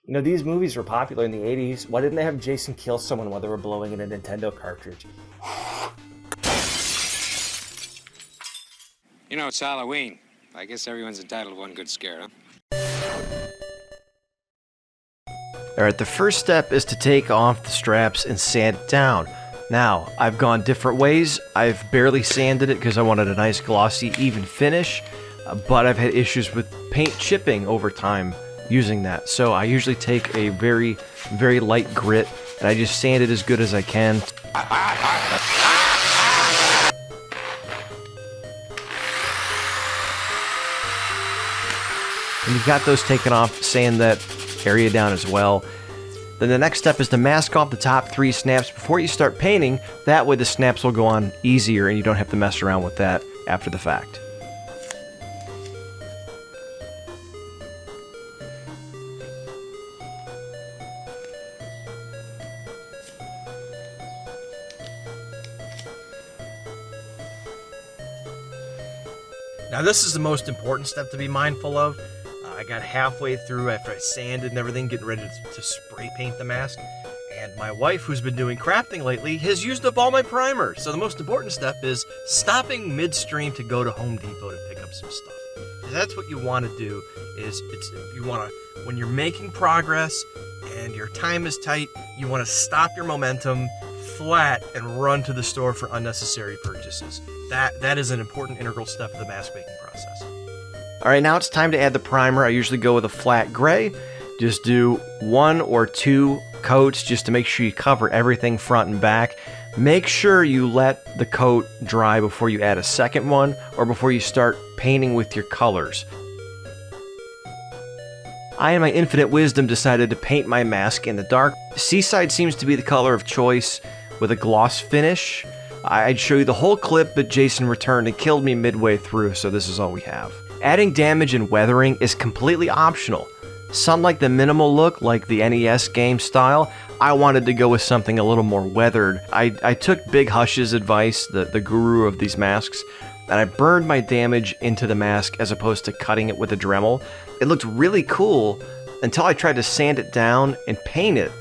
You know, these movies were popular in the 80s. Why didn't they have Jason kill someone while they were blowing in a Nintendo cartridge? You know, it's Halloween. I guess everyone's entitled to one good scare, huh? Alright, the first step is to take off the straps and sand it down. Now, I've gone different ways. I've barely sanded it because I wanted a nice glossy, even finish, but I've had issues with paint chipping over time using that. So I usually take a very, very light grit and I just sand it as good as I can. When you've got those taken off, sand that area down as well. Then the next step is to mask off the top 3 snaps before you start painting. That way the snaps will go on easier and you don't have to mess around with that after the fact. Now this is the most important step to be mindful of. I got halfway through after I sanded and everything, getting ready to spray paint the mask. And my wife, who's been doing crafting lately, has used up all my primer. So the most important step is stopping midstream to go to Home Depot to pick up some stuff. Because that's what you want to do, is you want to, when you're making progress and your time is tight, you want to stop your momentum flat and run to the store for unnecessary purchases. That is an important integral step of the mask making process. Alright, now it's time to add the primer. I usually go with a flat gray. Just do 1 or 2 coats just to make sure you cover everything front and back. Make sure you let the coat dry before you add a second one or before you start painting with your colors. I, in my infinite wisdom, decided to paint my mask in the dark. Seaside seems to be the color of choice with a gloss finish. I'd show you the whole clip, but Jason returned and killed me midway through, so this is all we have. Adding damage and weathering is completely optional. Some like the minimal look, like the NES game style. I wanted to go with something a little more weathered. I took Big Hush's advice, the guru of these masks, and I burned my damage into the mask as opposed to cutting it with a Dremel. It looked really cool until I tried to sand it down and paint it.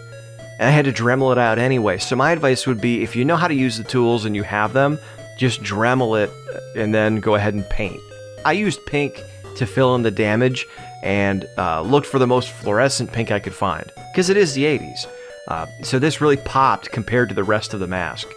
And I had to Dremel it out anyway. So my advice would be, if you know how to use the tools and you have them, just Dremel it and then go ahead and paint. I used pink to fill in the damage and looked for the most fluorescent pink I could find, because it is the 80s. So this really popped compared to the rest of the mask.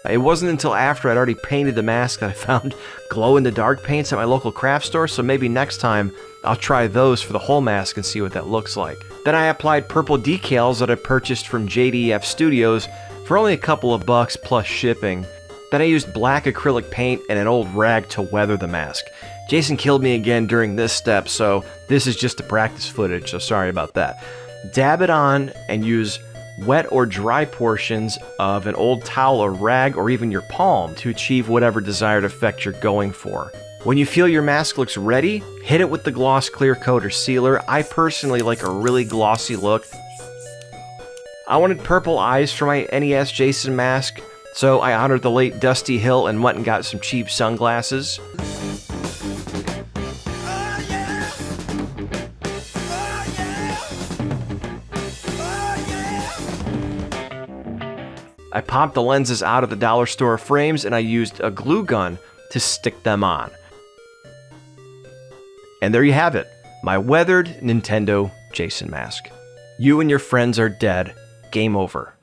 It wasn't until after I'd already painted the mask that I found glow-in-the-dark paints at my local craft store, so maybe next time I'll try those for the whole mask and see what that looks like. Then I applied purple decals that I purchased from JDF Studios for only a couple of bucks plus shipping. Then I used black acrylic paint and an old rag to weather the mask. Jason killed me again during this step, so this is just the practice footage, so sorry about that. Dab it on and use wet or dry portions of an old towel or rag or even your palm to achieve whatever desired effect you're going for. When you feel your mask looks ready, hit it with the gloss clear coat or sealer. I personally like a really glossy look. I wanted purple eyes for my NES Jason mask, so I honored the late Dusty Hill and went and got some cheap sunglasses. I popped the lenses out of the dollar store frames and I used a glue gun to stick them on. And there you have it, my weathered Nintendo Jason mask. You and your friends are dead. Game over.